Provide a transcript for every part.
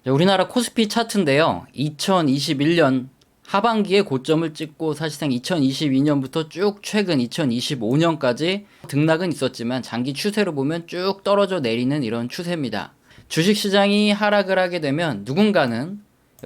자, 우리나라 코스피 차트인데요. 2021년 하반기에 고점을 찍고 사실상 2022년부터 쭉 최근 2025년까지 등락은 있었지만 장기 추세로 보면 쭉 떨어져 내리는 이런 추세입니다. 주식시장이 하락을 하게 되면 누군가는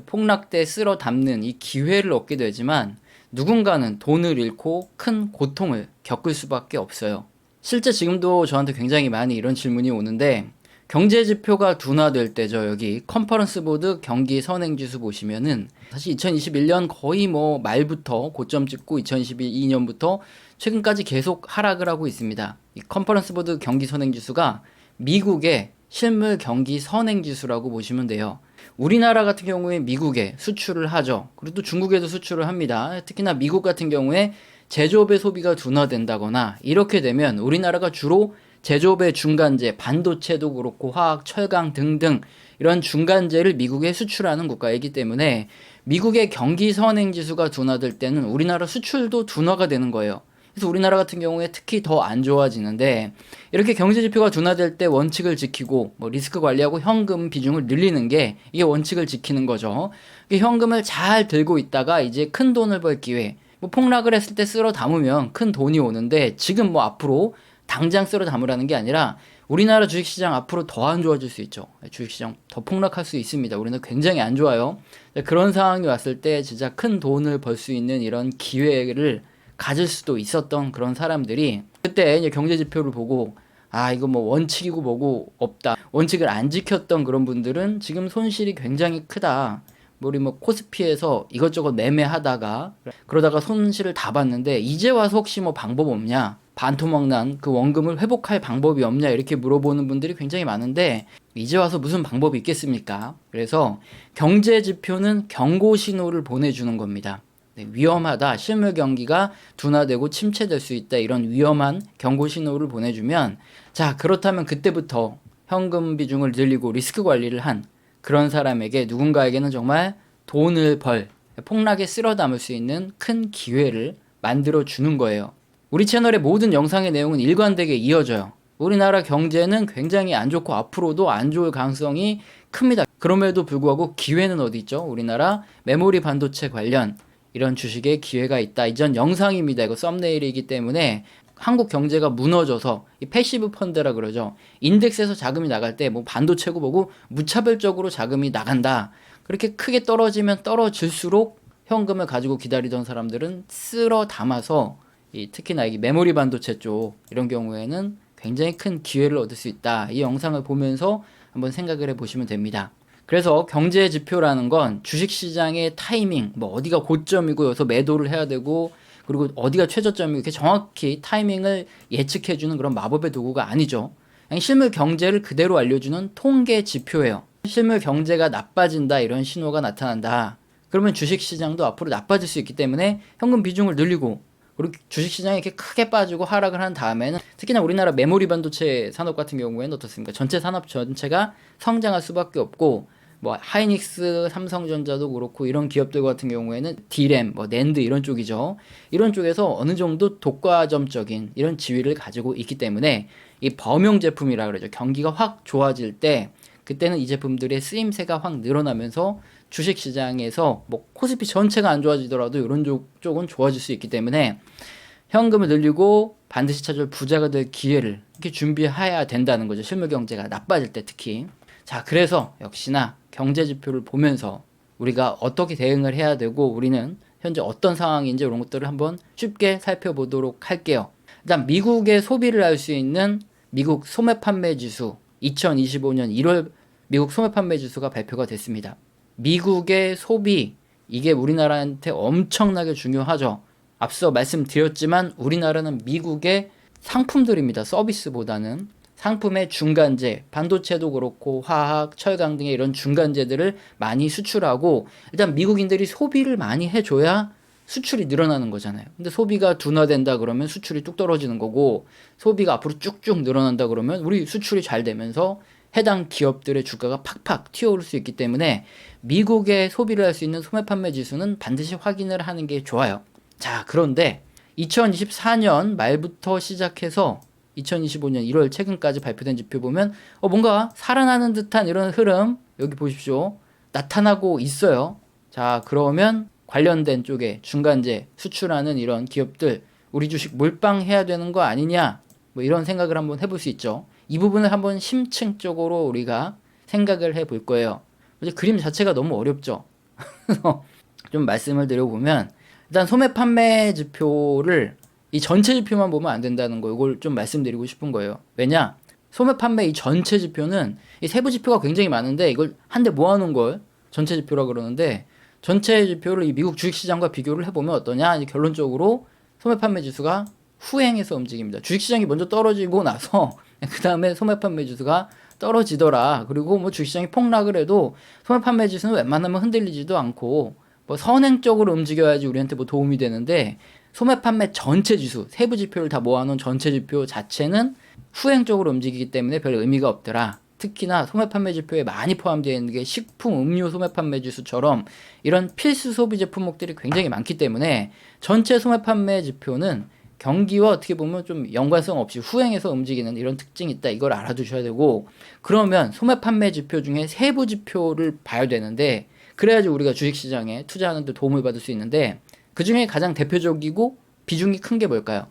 폭락때 쓸어 담는 이 기회를 얻게 되지만 누군가는 돈을 잃고 큰 고통을 겪을 수밖에 없어요. 실제 지금도 저한테 굉장히 많이 이런 질문이 오는데 경제 지표가 둔화될 때죠. 여기 컨퍼런스 보드 경기 선행지수 보시면은 사실 2021년 거의 뭐 말부터 고점 찍고 2022년부터 최근까지 계속 하락을 하고 있습니다. 이 컨퍼런스 보드 경기 선행지수가 미국의 실물 경기 선행지수라고 보시면 돼요. 우리나라 같은 경우에 미국에 수출을 하죠. 그리고 또 중국에도 수출을 합니다. 특히나 미국 같은 경우에 제조업의 소비가 둔화된다거나 이렇게 되면 우리나라가 주로 제조업의 중간재, 반도체도 그렇고 화학, 철강 등등 이런 중간재를 미국에 수출하는 국가이기 때문에 미국의 경기 선행 지수가 둔화될 때는 우리나라 수출도 둔화가 되는 거예요. 그래서 우리나라 같은 경우에 특히 더 안 좋아지는데 이렇게 경제 지표가 둔화될 때 원칙을 지키고 뭐 리스크 관리하고 현금 비중을 늘리는 게 이게 원칙을 지키는 거죠. 현금을 잘 들고 있다가 이제 큰 돈을 벌 기회, 뭐 폭락을 했을 때 쓸어 담으면 큰 돈이 오는데 지금 뭐 앞으로 당장 쓸어 담으라는 게 아니라 우리나라 주식시장 앞으로 더 안 좋아질 수 있죠. 주식시장 더 폭락할 수 있습니다. 우리는 굉장히 안 좋아요. 그런 상황이 왔을 때 진짜 큰 돈을 벌 수 있는 이런 기회를 가질 수도 있었던 그런 사람들이 그때 이제 경제 지표를 보고 아 이거 뭐 원칙이고 뭐고 없다. 원칙을 안 지켰던 그런 분들은 지금 손실이 굉장히 크다. 우리 뭐 코스피에서 이것저것 매매하다가 그러다가 손실을 다 봤는데 이제 와서 혹시 뭐 방법 없냐? 반토막 난 그 원금을 회복할 방법이 없냐 이렇게 물어보는 분들이 굉장히 많은데 이제 와서 무슨 방법이 있겠습니까? 그래서 경제 지표는 경고 신호를 보내주는 겁니다. 네, 위험하다, 실물 경기가 둔화되고 침체될 수 있다 이런 위험한 경고 신호를 보내주면 자 그렇다면 그때부터 현금 비중을 늘리고 리스크 관리를 한 그런 사람에게 누군가에게는 정말 돈을 벌 폭락에 쓸어 담을 수 있는 큰 기회를 만들어 주는 거예요. 우리 채널의 모든 영상의 내용은 일관되게 이어져요. 우리나라 경제는 굉장히 안 좋고 앞으로도 안 좋을 가능성이 큽니다. 그럼에도 불구하고 기회는 어디 있죠? 우리나라 메모리 반도체 관련 이런 주식에 기회가 있다. 이전 영상입니다. 이거 썸네일이기 때문에 한국 경제가 무너져서 이 패시브 펀드라 그러죠. 인덱스에서 자금이 나갈 때 뭐 반도체고 뭐고 무차별적으로 자금이 나간다. 그렇게 크게 떨어지면 떨어질수록 현금을 가지고 기다리던 사람들은 쓸어 담아서 특히나 이 메모리 반도체 쪽 이런 경우에는 굉장히 큰 기회를 얻을 수 있다. 이 영상을 보면서 한번 생각을 해보시면 됩니다. 그래서 경제 지표라는 건 주식시장의 타이밍, 뭐 어디가 고점이고 여기서 매도를 해야 되고 그리고 어디가 최저점이고 이렇게 정확히 타이밍을 예측해주는 그런 마법의 도구가 아니죠. 그냥 실물 경제를 그대로 알려주는 통계 지표예요. 실물 경제가 나빠진다 이런 신호가 나타난다. 그러면 주식시장도 앞으로 나빠질 수 있기 때문에 현금 비중을 늘리고 그리고 주식시장이 이렇게 크게 빠지고 하락을 한 다음에는 특히나 우리나라 메모리 반도체 산업 같은 경우에는 어떻습니까? 전체 산업 전체가 성장할 수밖에 없고 뭐 하이닉스, 삼성전자도 그렇고 이런 기업들 같은 경우에는 D램, 뭐 낸드 이런 쪽이죠. 이런 쪽에서 어느 정도 독과점적인 이런 지위를 가지고 있기 때문에 이 범용 제품이라 그러죠. 경기가 확 좋아질 때 그때는 이 제품들의 쓰임새가 확 늘어나면서 주식시장에서 뭐 코스피 전체가 안 좋아지더라도 이런 쪽은 좋아질 수 있기 때문에 현금을 늘리고 반드시 찾아올 부자가 될 기회를 이렇게 준비해야 된다는 거죠. 실물 경제가 나빠질 때 특히. 자, 그래서 역시나 경제 지표를 보면서 우리가 어떻게 대응을 해야 되고 우리는 현재 어떤 상황인지 이런 것들을 한번 쉽게 살펴보도록 할게요. 일단 미국의 소비를 알 수 있는 미국 소매 판매 지수 2025년 1월 미국 소매 판매 지수가 발표가 됐습니다. 미국의 소비 이게 우리나라한테 엄청나게 중요하죠. 앞서 말씀드렸지만 우리나라는 미국의 상품들입니다. 서비스보다는 상품의 중간재, 반도체도 그렇고 화학, 철강 등의 이런 중간재들을 많이 수출하고 일단 미국인들이 소비를 많이 해줘야 수출이 늘어나는 거잖아요. 근데 소비가 둔화된다 그러면 수출이 뚝 떨어지는 거고 소비가 앞으로 쭉쭉 늘어난다 그러면 우리 수출이 잘 되면서 해당 기업들의 주가가 팍팍 튀어오를 수 있기 때문에 미국의 소비를 할 수 있는 소매 판매 지수는 반드시 확인을 하는 게 좋아요. 자, 그런데 2024년 말부터 시작해서 2025년 1월 최근까지 발표된 지표 보면 뭔가 살아나는 듯한 이런 흐름 여기 보십시오. 나타나고 있어요. 자, 그러면 관련된 쪽에 중간재 수출하는 이런 기업들 우리 주식 몰빵해야 되는 거 아니냐, 뭐 이런 생각을 한번 해볼 수 있죠. 이 부분을 한번 심층적으로 우리가 생각을 해볼 거예요. 이제 그림 자체가 너무 어렵죠. 좀 말씀을 드려보면, 일단 소매 판매 지표를 이 전체 지표만 보면 안 된다는 거, 이걸 좀 말씀드리고 싶은 거예요. 왜냐, 소매 판매 이 전체 지표는 이 세부 지표가 굉장히 많은데 이걸 한데 모아놓은 걸 전체 지표라 그러는데, 전체 지표를 이 미국 주식시장과 비교를 해보면 어떠냐, 이제 결론적으로 소매 판매 지수가 후행해서 움직입니다. 주식시장이 먼저 떨어지고 나서 그 다음에 소매 판매 지수가 떨어지더라. 그리고 뭐 주식시장이 폭락을 해도 소매 판매 지수는 웬만하면 흔들리지도 않고 뭐 선행적으로 움직여야지 우리한테 뭐 도움이 되는데, 소매 판매 전체 지수, 세부 지표를 다 모아놓은 전체 지표 자체는 후행적으로 움직이기 때문에 별 의미가 없더라. 특히나 소매 판매 지표에 많이 포함되어 있는 게 식품, 음료 소매 판매 지수처럼 이런 필수 소비 제품목들이 굉장히 많기 때문에 전체 소매 판매 지표는 경기와 어떻게 보면 좀 연관성 없이 후행해서 움직이는 이런 특징이 있다. 이걸 알아두셔야 되고, 그러면 소매 판매 지표 중에 세부 지표를 봐야 되는데, 그래야지 우리가 주식시장에 투자하는 데 도움을 받을 수 있는데, 그 중에 가장 대표적이고 비중이 큰 게 뭘까요?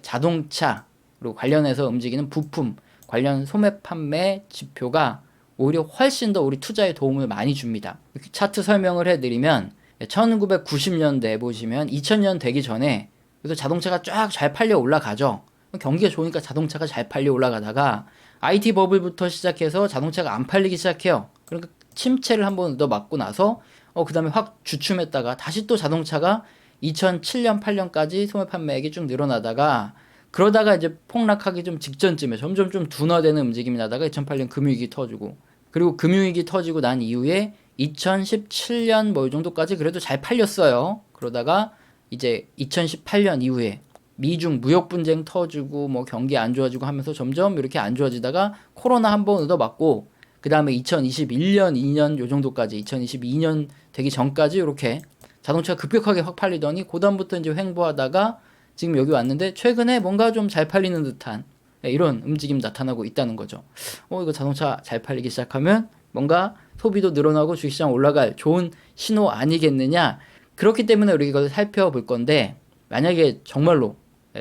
자동차, 그리고 관련해서 움직이는 부품 관련 소매 판매 지표가 오히려 훨씬 더 우리 투자에 도움을 많이 줍니다. 이렇게 차트 설명을 해드리면, 1990년대 보시면 2000년 되기 전에 그래서 자동차가 쫙 잘 팔려 올라가죠. 경기가 좋으니까 자동차가 잘 팔려 올라가다가 IT 버블부터 시작해서 자동차가 안 팔리기 시작해요. 그러니까 침체를 한번 얻어맞고 나서 그 다음에 확 주춤했다가 다시 또 자동차가 2007년 8년까지 소매 판매액이 쭉 늘어나다가, 그러다가 이제 폭락하기 좀 직전쯤에 점점 좀 둔화되는 움직임이 나다가 2008년 금융위기 터지고, 그리고 금융위기 터지고 난 이후에 2017년 뭐 이 정도까지 그래도 잘 팔렸어요. 그러다가 이제 2018년 이후에 미중 무역 분쟁 터지고 뭐 경기 안 좋아지고 하면서 점점 이렇게 안 좋아지다가 코로나 한번 얻어맞고, 그 다음에 2021년 2년 요 정도까지 2022년 되기 전까지 이렇게 자동차가 급격하게 확 팔리더니 그 다음부터 이제 횡보하다가 지금 여기 왔는데, 최근에 뭔가 좀 잘 팔리는 듯한 이런 움직임 나타나고 있다는 거죠. 이거 자동차 잘 팔리기 시작하면 뭔가 소비도 늘어나고 주식시장 올라갈 좋은 신호 아니겠느냐. 그렇기 때문에 우리가 이걸 살펴볼 건데, 만약에 정말로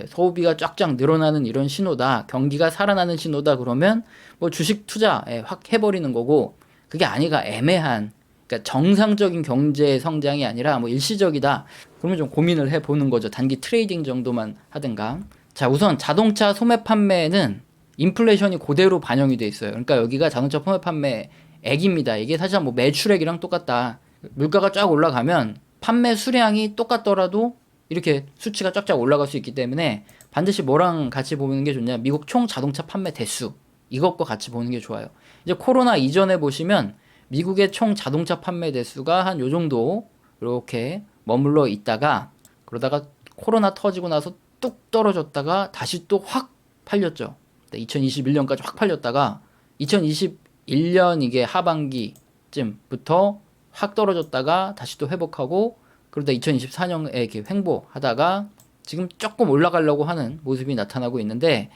소비가 쫙쫙 늘어나는 이런 신호다, 경기가 살아나는 신호다, 그러면 뭐 주식 투자 확 해버리는 거고, 그게 아니가 애매한, 그러니까 정상적인 경제 성장이 아니라 뭐 일시적이다, 그러면 좀 고민을 해보는 거죠. 단기 트레이딩 정도만 하든가. 자, 우선 자동차 소매 판매는 인플레이션이 그대로 반영이 돼 있어요. 그러니까 여기가 자동차 소매 판매액입니다. 이게 사실 뭐 매출액이랑 똑같다. 물가가 쫙 올라가면 판매 수량이 똑같더라도 이렇게 수치가 쫙쫙 올라갈 수 있기 때문에 반드시 뭐랑 같이 보는 게 좋냐, 미국 총 자동차 판매 대수, 이것과 같이 보는 게 좋아요. 이제 코로나 이전에 보시면 미국의 총 자동차 판매 대수가 한 요 정도 이렇게 머물러 있다가, 그러다가 코로나 터지고 나서 뚝 떨어졌다가 다시 또 확 팔렸죠. 2021년까지 확 팔렸다가 2021년 이게 하반기쯤부터 확 떨어졌다가 다시 또 회복하고, 그러다 2024년에 이렇게 횡보하다가 지금 조금 올라가려고 하는 모습이 나타나고 있는데,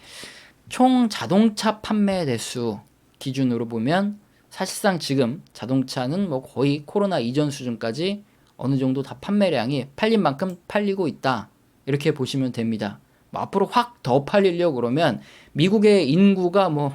총 자동차 판매 대수 기준으로 보면 사실상 지금 자동차는 뭐 거의 코로나 이전 수준까지 어느 정도 다 판매량이 팔린 만큼 팔리고 있다, 이렇게 보시면 됩니다. 뭐 앞으로 확 더 팔리려고 그러면 미국의 인구가 뭐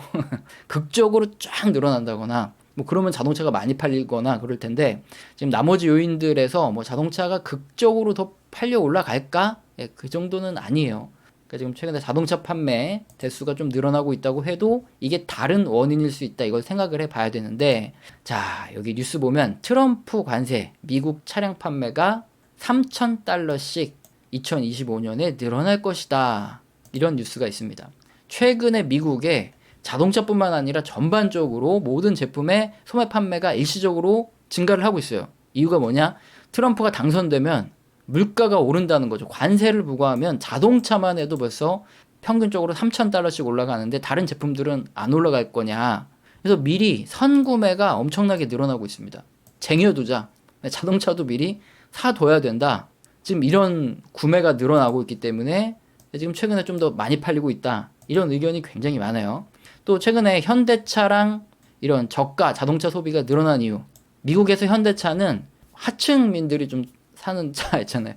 극적으로 쫙 늘어난다거나 뭐 그러면 자동차가 많이 팔리거나 그럴 텐데, 지금 나머지 요인들에서 뭐 자동차가 극적으로 더 팔려 올라갈까? 그 정도는 아니에요. 그러니까 지금 최근에 자동차 판매 대수가 좀 늘어나고 있다고 해도 이게 다른 원인일 수 있다, 이걸 생각을 해봐야 되는데, 자, 여기 뉴스 보면 트럼프 관세, 미국 차량 판매가 $3,000씩 2025년에 늘어날 것이다, 이런 뉴스가 있습니다. 최근에 미국에 자동차뿐만 아니라 전반적으로 모든 제품의 소매 판매가 일시적으로 증가를 하고 있어요. 이유가 뭐냐? 트럼프가 당선되면 물가가 오른다는 거죠. 관세를 부과하면 자동차만 해도 벌써 평균적으로 $3,000씩 올라가는데 다른 제품들은 안 올라갈 거냐. 그래서 미리 선구매가 엄청나게 늘어나고 있습니다. 쟁여두자. 자동차도 미리 사둬야 된다. 지금 이런 구매가 늘어나고 있기 때문에 지금 최근에 좀 더 많이 팔리고 있다, 이런 의견이 굉장히 많아요. 또 최근에 현대차랑 이런 저가 자동차 소비가 늘어난 이유, 미국에서 현대차는 하층민들이 좀 사는 차 있잖아요.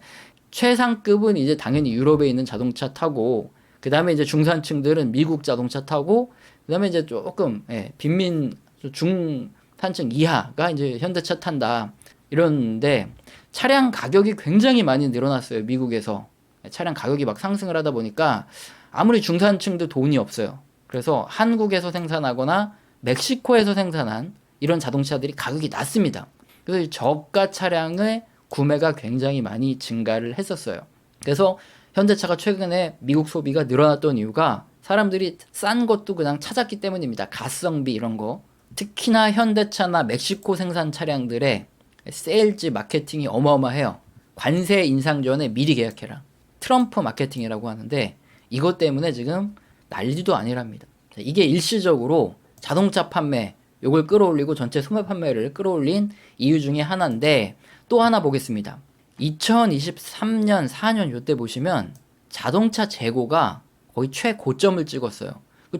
최상급은 이제 당연히 유럽에 있는 자동차 타고, 그 다음에 이제 중산층들은 미국 자동차 타고, 그 다음에 이제 조금, 빈민, 중산층 이하가 이제 현대차 탄다. 이러는데, 차량 가격이 굉장히 많이 늘어났어요, 미국에서. 차량 가격이 막 상승을 하다 보니까, 아무리 중산층도 돈이 없어요. 그래서 한국에서 생산하거나 멕시코에서 생산한 이런 자동차들이 가격이 낮습니다. 그래서 이 저가 차량의 구매가 굉장히 많이 증가를 했었어요. 그래서 현대차가 최근에 미국 소비가 늘어났던 이유가 사람들이 싼 것도 그냥 찾았기 때문입니다. 가성비 이런 거. 특히나 현대차나 멕시코 생산 차량들의 세일즈 마케팅이 어마어마해요. 관세 인상 전에 미리 계약해라. 트럼프 마케팅이라고 하는데 이것 때문에 지금 난리도 아니랍니다. 이게 일시적으로 자동차 판매 요걸 끌어올리고 전체 소매 판매를 끌어올린 이유 중에 하나인데, 또 하나 보겠습니다. 2023년 4년 요때 보시면 자동차 재고가 거의 최고점을 찍었어요.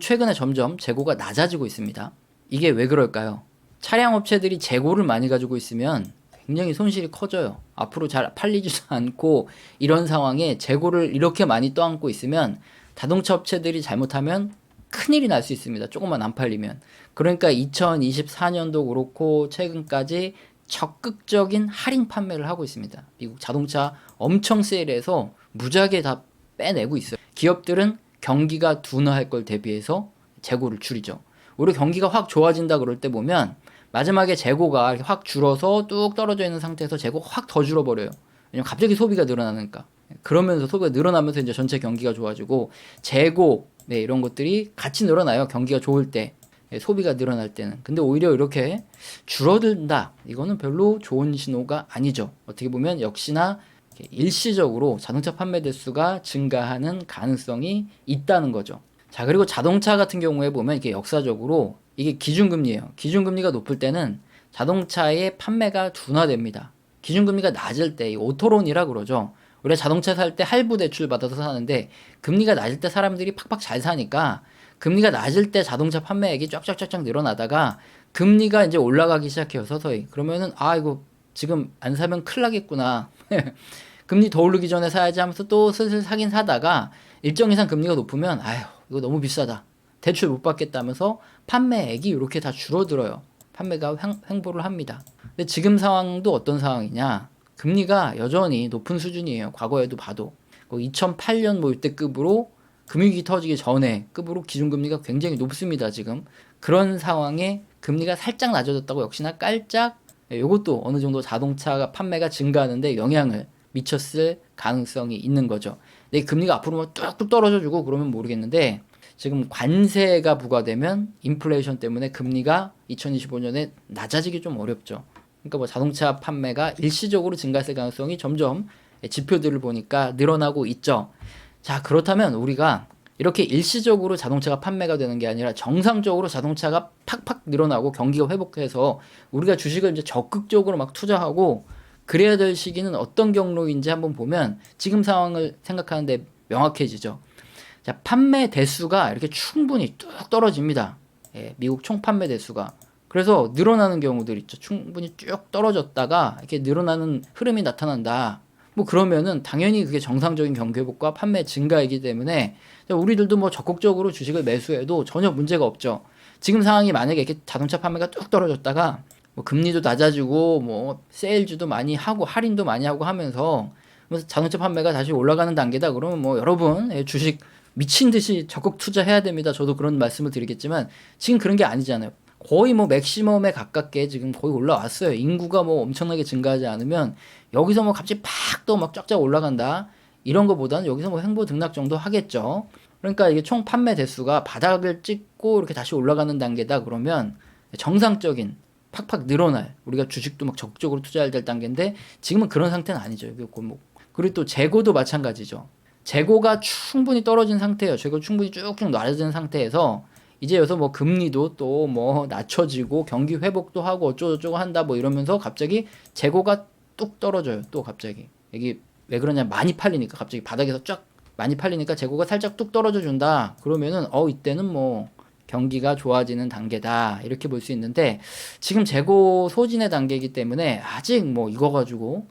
최근에 점점 재고가 낮아지고 있습니다. 이게 왜 그럴까요? 차량 업체들이 재고를 많이 가지고 있으면 굉장히 손실이 커져요. 앞으로 잘 팔리지도 않고, 이런 상황에 재고를 이렇게 많이 떠안고 있으면 자동차 업체들이 잘못하면 큰일이 날 수 있습니다. 조금만 안 팔리면. 그러니까 2024년도 그렇고 최근까지 적극적인 할인 판매를 하고 있습니다. 미국 자동차 엄청 세일해서 무지하게 다 빼내고 있어요. 기업들은 경기가 둔화할 걸 대비해서 재고를 줄이죠. 우리 경기가 확 좋아진다 그럴 때 보면 마지막에 재고가 확 줄어서 뚝 떨어져 있는 상태에서 재고 확 더 줄어버려요. 왜냐면 갑자기 소비가 늘어나니까. 그러면서 소비가 늘어나면서 이제 전체 경기가 좋아지고, 재고, 이런 것들이 같이 늘어나요. 경기가 좋을 때. 소비가 늘어날 때는. 근데 오히려 이렇게 줄어든다. 이거는 별로 좋은 신호가 아니죠. 어떻게 보면 역시나 일시적으로 자동차 판매 대수가 증가하는 가능성이 있다는 거죠. 자, 그리고 자동차 같은 경우에 보면 이게 역사적으로 이게 기준금리예요. 기준금리가 높을 때는 자동차의 판매가 둔화됩니다. 기준금리가 낮을 때, 이 오토론이라 그러죠. 우리가 자동차 살 때 할부 대출 받아서 사는데, 금리가 낮을 때 사람들이 팍팍 잘 사니까 금리가 낮을 때 자동차 판매액이 쫙쫙쫙쫙 늘어나다가 금리가 이제 올라가기 시작해요, 서서히. 그러면은 이거 지금 안 사면 큰일 나겠구나. 금리 더 오르기 전에 사야지 하면서 또 슬슬 사긴 사다가 일정 이상 금리가 높으면 아휴 이거 너무 비싸다. 대출 못 받겠다면서 판매액이 이렇게 다 줄어들어요. 판매가 횡보를 합니다. 근데 지금 상황도 어떤 상황이냐? 금리가 여전히 높은 수준이에요. 과거에도 봐도. 2008년 뭐 이때 급으로, 금융위기 터지기 전에 급으로 기준금리가 굉장히 높습니다, 지금. 그런 상황에 금리가 살짝 낮아졌다고 역시나 깔짝, 이것도 어느 정도 자동차가 판매가 증가하는데 영향을 미쳤을 가능성이 있는 거죠. 근데 금리가 앞으로 뭐 뚝뚝 떨어져주고 그러면 모르겠는데, 지금 관세가 부과되면 인플레이션 때문에 금리가 2025년에 낮아지기 좀 어렵죠. 그러니까 뭐 자동차 판매가 일시적으로 증가할 가능성이 점점 지표들을 보니까 늘어나고 있죠. 자, 그렇다면 우리가 이렇게 일시적으로 자동차가 판매가 되는 게 아니라 정상적으로 자동차가 팍팍 늘어나고 경기가 회복해서 우리가 주식을 이제 적극적으로 막 투자하고 그래야 될 시기는 어떤 경로인지 한번 보면 지금 상황을 생각하는데 명확해지죠. 자, 판매 대수가 이렇게 충분히 뚝 떨어집니다. 미국 총 판매 대수가. 그래서 늘어나는 경우들 있죠. 충분히 쭉 떨어졌다가 이렇게 늘어나는 흐름이 나타난다. 뭐 그러면은 당연히 그게 정상적인 경기 회복과 판매 증가이기 때문에 우리들도 뭐 적극적으로 주식을 매수해도 전혀 문제가 없죠. 지금 상황이 만약에 이렇게 자동차 판매가 뚝 떨어졌다가 뭐 금리도 낮아지고 뭐 세일즈도 많이 하고 할인도 많이 하고 하면서 자동차 판매가 다시 올라가는 단계다 그러면 뭐 여러분 주식 미친 듯이 적극 투자해야 됩니다. 저도 그런 말씀을 드리겠지만 지금 그런 게 아니잖아요. 거의 뭐 맥시멈에 가깝게 지금 거의 올라왔어요. 인구가 뭐 엄청나게 증가하지 않으면 여기서 뭐 갑자기 팍 또 막 쫙쫙 올라간다. 이런 거보다는 여기서 뭐 횡보 등락 정도 하겠죠. 그러니까 이게 총 판매 대수가 바닥을 찍고 이렇게 다시 올라가는 단계다 그러면 정상적인 팍팍 늘어날, 우리가 주식도 막 적극적으로 투자해야 될 단계인데 지금은 그런 상태는 아니죠. 여기 골목. 그리고 또 재고도 마찬가지죠. 재고가 충분히 떨어진 상태예요. 재고 충분히 쭉쭉 낮아진 상태에서 이제 여기서 뭐 금리도 또 뭐 낮춰지고 경기 회복도 하고 어쩌고저쩌고 한다 뭐 이러면서 갑자기 재고가 뚝 떨어져요. 또 갑자기. 이게 왜 그러냐, 많이 팔리니까 갑자기 바닥에서 쫙 많이 팔리니까 재고가 살짝 뚝 떨어져 준다. 그러면은 이때는 뭐 경기가 좋아지는 단계다 이렇게 볼 수 있는데 지금 재고 소진의 단계이기 때문에 아직 뭐 이거 가지고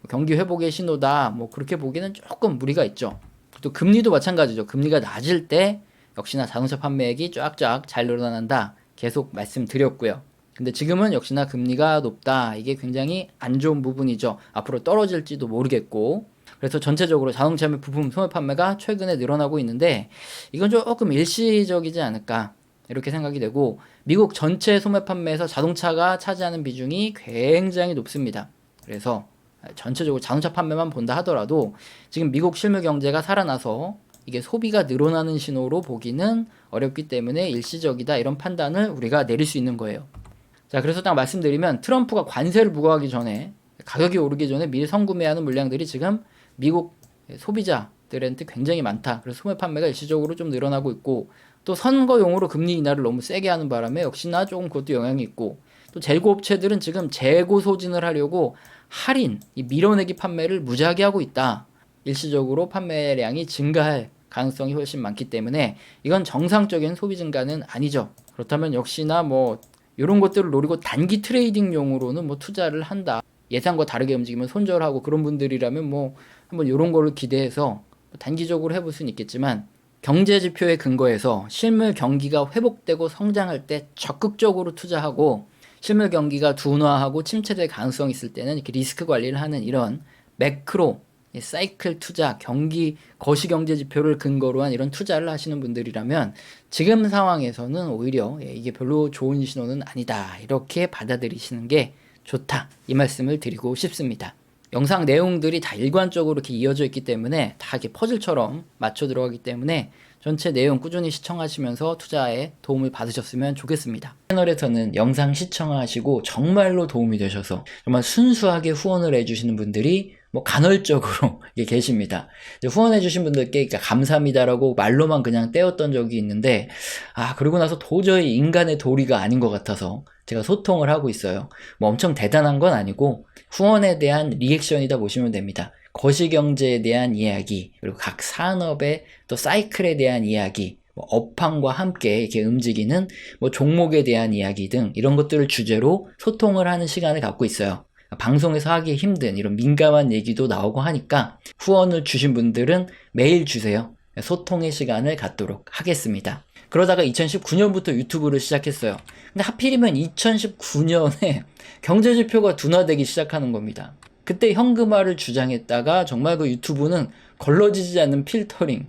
경기 회복의 신호다 뭐 그렇게 보기는 조금 무리가 있죠. 또 금리도 마찬가지죠. 금리가 낮을 때 역시나 자동차 판매액이 쫙쫙 잘 늘어난다 계속 말씀드렸고요. 근데 지금은 역시나 금리가 높다. 이게 굉장히 안 좋은 부분이죠. 앞으로 떨어질지도 모르겠고. 그래서 전체적으로 자동차 부품 소매 판매가 최근에 늘어나고 있는데 이건 조금 일시적이지 않을까 이렇게 생각이 되고 미국 전체 소매 판매에서 자동차가 차지하는 비중이 굉장히 높습니다. 그래서 전체적으로 자동차 판매만 본다 하더라도 지금 미국 실물 경제가 살아나서 이게 소비가 늘어나는 신호로 보기는 어렵기 때문에 일시적이다 이런 판단을 우리가 내릴 수 있는 거예요. 자, 그래서 딱 말씀드리면 트럼프가 관세를 부과하기 전에 가격이 오르기 전에 미리 선구매하는 물량들이 지금 미국 소비자들한테 굉장히 많다. 그래서 소매 판매가 일시적으로 좀 늘어나고 있고 또 선거용으로 금리 인하를 너무 세게 하는 바람에 역시나 조금 그것도 영향이 있고 또 재고업체들은 지금 재고 소진을 하려고 할인, 이 밀어내기 판매를 무지하게 하고 있다. 일시적으로 판매량이 증가할 가능성이 훨씬 많기 때문에 이건 정상적인 소비 증가는 아니죠. 그렇다면 역시나 뭐 이런 것들을 노리고 단기 트레이딩용으로는 뭐 투자를 한다. 예상과 다르게 움직이면 손절하고 그런 분들이라면 뭐 한번 이런 거를 기대해서 단기적으로 해볼 수는 있겠지만 경제 지표에 근거해서 실물 경기가 회복되고 성장할 때 적극적으로 투자하고 실물 경기가 둔화하고 침체될 가능성이 있을 때는 이렇게 리스크 관리를 하는 이런 매크로 사이클 투자, 경기, 거시경제 지표를 근거로 한 이런 투자를 하시는 분들이라면 지금 상황에서는 오히려 이게 별로 좋은 신호는 아니다. 이렇게 받아들이시는 게 좋다. 이 말씀을 드리고 싶습니다. 영상 내용들이 다 일관적으로 이렇게 이어져 있기 때문에 다 이렇게 퍼즐처럼 맞춰 들어가기 때문에 전체 내용 꾸준히 시청하시면서 투자에 도움을 받으셨으면 좋겠습니다. 채널에서는 영상 시청하시고 정말로 도움이 되셔서 정말 순수하게 후원을 해주시는 분들이 뭐 간헐적으로 계십니다. 후원해주신 분들께 감사합니다라고 말로만 그냥 떼었던 적이 있는데 그러고 나서 도저히 인간의 도리가 아닌 것 같아서 제가 소통을 하고 있어요. 뭐 엄청 대단한 건 아니고 후원에 대한 리액션이다 보시면 됩니다. 거시경제에 대한 이야기, 그리고 각 산업의 또 사이클에 대한 이야기, 뭐 업황과 함께 이렇게 움직이는 뭐 종목에 대한 이야기 등 이런 것들을 주제로 소통을 하는 시간을 갖고 있어요. 방송에서 하기 힘든 이런 민감한 얘기도 나오고 하니까 후원을 주신 분들은 매일 주세요. 소통의 시간을 갖도록 하겠습니다. 그러다가 2019년부터 유튜브를 시작했어요. 근데 하필이면 2019년에 경제지표가 둔화되기 시작하는 겁니다. 그때 현금화를 주장했다가 정말 그 유튜브는 걸러지지 않는 필터링,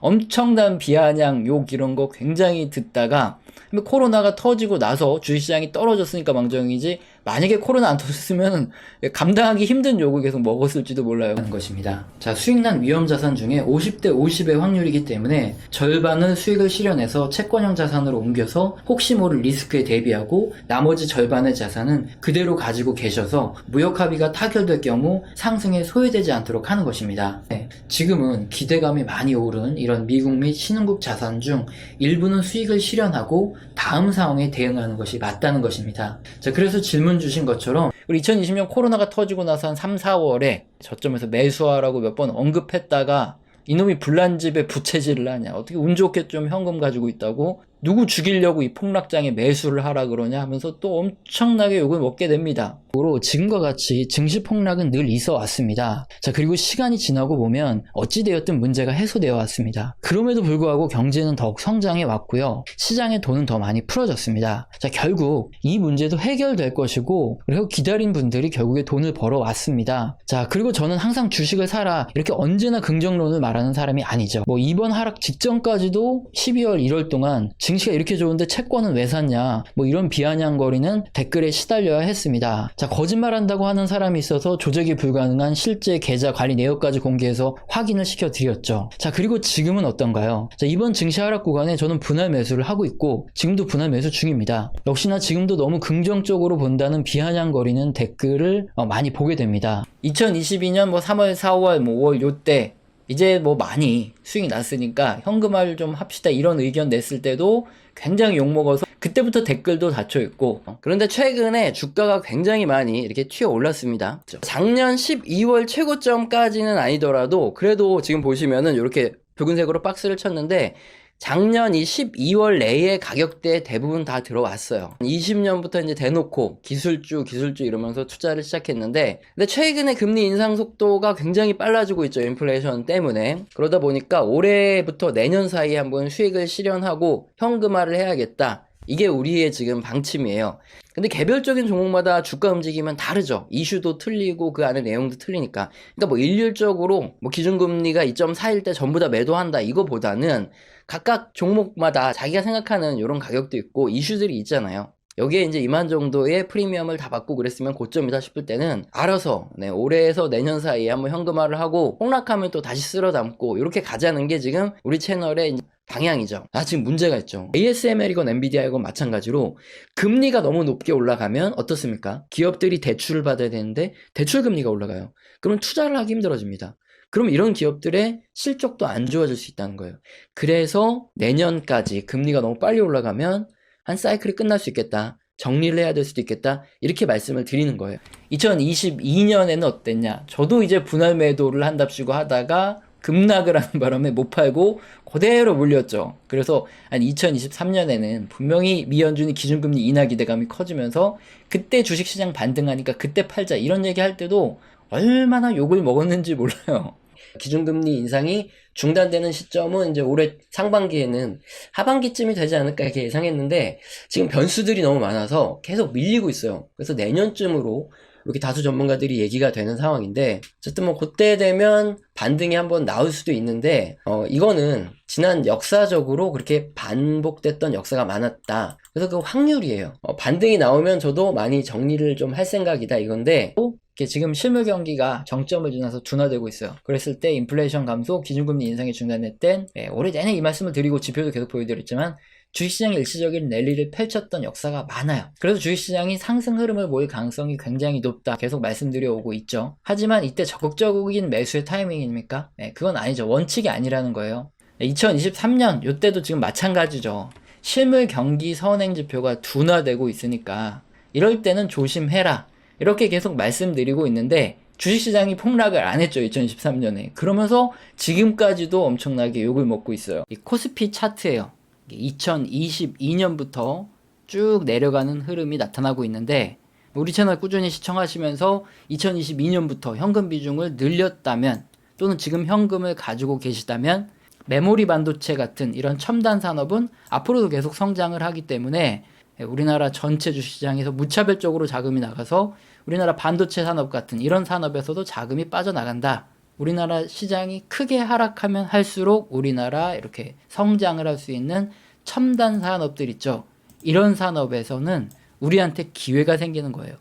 엄청난 비아냥, 욕 이런 거 굉장히 듣다가 코로나가 터지고 나서 주식시장이 떨어졌으니까 망정이지 만약에 코로나 안 터졌으면 감당하기 힘든 욕을 계속 먹었을지도 몰라요 하는 것입니다. 자, 수익난 위험자산 중에 50대 50의 확률이기 때문에 절반은 수익을 실현해서 채권형 자산으로 옮겨서 혹시 모를 리스크에 대비하고 나머지 절반의 자산은 그대로 가지고 계셔서 무역합의가 타결될 경우 상승에 소외되지 않도록 하는 것입니다. 지금은 기대감이 많이 오른 이런 미국 및 신흥국 자산 중 일부는 수익을 실현하고 다음 상황에 대응하는 것이 맞다는 것입니다. 자, 그래서 질문 주신 것처럼 우리 2020년 코로나가 터지고 나서 한 3, 4월에 저점에서 매수하라고 몇 번 언급했다가 이놈이 불난집에 부채질을 하냐, 어떻게 운 좋게 좀 현금 가지고 있다고 누구 죽이려고 이 폭락장에 매수를 하라 그러냐 하면서 또 엄청나게 욕을 먹게 됩니다. 지금과 같이 증시 폭락은 늘 있어 왔습니다. 자, 그리고 시간이 지나고 보면 어찌되었든 문제가 해소되어 왔습니다. 그럼에도 불구하고 경제는 더욱 성장해 왔고요. 시장의 돈은 더 많이 풀어졌습니다. 자, 결국 이 문제도 해결될 것이고, 그리고 기다린 분들이 결국에 돈을 벌어 왔습니다. 자, 그리고 저는 항상 주식을 사라 이렇게 언제나 긍정론을 말하는 사람이 아니죠. 뭐 이번 하락 직전까지도 12월 1월 동안 증시가 이렇게 좋은데 채권은 왜 샀냐, 뭐 이런 비아냥거리는 댓글에 시달려야 했습니다. 자, 거짓말한다고 하는 사람이 있어서 조작이 불가능한 실제 계좌 관리 내역까지 공개해서 확인을 시켜드렸죠. 자, 그리고 지금은 어떤가요? 자, 이번 증시 하락 구간에 저는 분할 매수를 하고 있고 지금도 분할 매수 중입니다. 역시나 지금도 너무 긍정적으로 본다는 비아냥거리는 댓글을 많이 보게 됩니다. 2022년 뭐 3월, 4월, 뭐 5월 요때 이제 뭐 많이 수익이 났으니까 현금화를 좀 합시다 이런 의견 냈을 때도 굉장히 욕먹어서 그때부터 댓글도 닫혀있고, 그런데 최근에 주가가 굉장히 많이 이렇게 튀어 올랐습니다. 작년 12월 최고점까지는 아니더라도 그래도 지금 보시면은 이렇게 붉은색으로 박스를 쳤는데 작년 이 12월 내에 가격대 대부분 다 들어왔어요. 20년부터 이제 대놓고 기술주 이러면서 투자를 시작했는데, 근데 최근에 금리 인상 속도가 굉장히 빨라지고 있죠. 인플레이션 때문에. 그러다 보니까 올해부터 내년 사이에 한번 수익을 실현하고 현금화를 해야겠다. 이게 우리의 지금 방침이에요. 근데 개별적인 종목마다 주가 움직이면 다르죠. 이슈도 틀리고 그 안에 내용도 틀리니까. 그러니까 뭐 일률적으로 뭐 기준금리가 2.4일 때 전부 다 매도한다 이거보다는 각각 종목마다 자기가 생각하는 이런 가격도 있고 이슈들이 있잖아요. 여기에 이제 이만 정도의 프리미엄을 다 받고 그랬으면 고점이다 싶을 때는 알아서 올해에서 내년 사이에 한번 현금화를 하고 폭락하면 또 다시 쓸어 담고 이렇게 가자는 게 지금 우리 채널의 방향이죠. 지금 문제가 있죠. ASML이건 엔비디아이건 마찬가지로 금리가 너무 높게 올라가면 어떻습니까? 기업들이 대출을 받아야 되는데 대출 금리가 올라가요. 그러면 투자를 하기 힘들어집니다. 그럼 이런 기업들의 실적도 안 좋아질 수 있다는 거예요. 그래서 내년까지 금리가 너무 빨리 올라가면 한 사이클이 끝날 수 있겠다. 정리를 해야 될 수도 있겠다. 이렇게 말씀을 드리는 거예요. 2022년에는 어땠냐? 저도 이제 분할 매도를 한답시고 하다가 급락을 하는 바람에 못 팔고 그대로 물렸죠. 그래서 한 2023년에는 분명히 미연준이 기준금리 인하 기대감이 커지면서 그때 주식시장 반등하니까 그때 팔자 이런 얘기 할 때도 얼마나 욕을 먹었는지 몰라요. 기준금리 인상이 중단되는 시점은 이제 올해 상반기에는 하반기쯤이 되지 않을까 이렇게 예상했는데 지금 변수들이 너무 많아서 계속 밀리고 있어요. 그래서 내년쯤으로 이렇게 다수 전문가들이 얘기가 되는 상황인데 어쨌든 뭐 그때 되면 반등이 한번 나올 수도 있는데 이거는 지난 역사적으로 그렇게 반복됐던 역사가 많았다. 그래서 그 확률이에요. 반등이 나오면 저도 많이 정리를 좀 할 생각이다 이건데 지금 실물 경기가 정점을 지나서 둔화되고 있어요. 그랬을 때 인플레이션 감소, 기준금리 인상이 중단될 땐 올해 내내 이 말씀을 드리고 지표도 계속 보여드렸지만 주식시장이 일시적인 랠리를 펼쳤던 역사가 많아요. 그래서 주식시장이 상승 흐름을 보일 가능성이 굉장히 높다. 계속 말씀드려오고 있죠. 하지만 이때 적극적인 매수의 타이밍입니까? 그건 아니죠. 원칙이 아니라는 거예요. 2023년 이때도 지금 마찬가지죠. 실물 경기 선행 지표가 둔화되고 있으니까 이럴 때는 조심해라. 이렇게 계속 말씀드리고 있는데 주식시장이 폭락을 안 했죠. 2023년에. 그러면서 지금까지도 엄청나게 욕을 먹고 있어요. 이 코스피 차트예요. 2022년부터 쭉 내려가는 흐름이 나타나고 있는데 우리 채널 꾸준히 시청하시면서 2022년부터 현금 비중을 늘렸다면 또는 지금 현금을 가지고 계시다면 메모리 반도체 같은 이런 첨단 산업은 앞으로도 계속 성장을 하기 때문에 우리나라 전체 주식시장에서 무차별적으로 자금이 나가서 우리나라 반도체 산업 같은 이런 산업에서도 자금이 빠져나간다. 우리나라 시장이 크게 하락하면 할수록 우리나라 이렇게 성장을 할 수 있는 첨단 산업들 있죠. 이런 산업에서는 우리한테 기회가 생기는 거예요.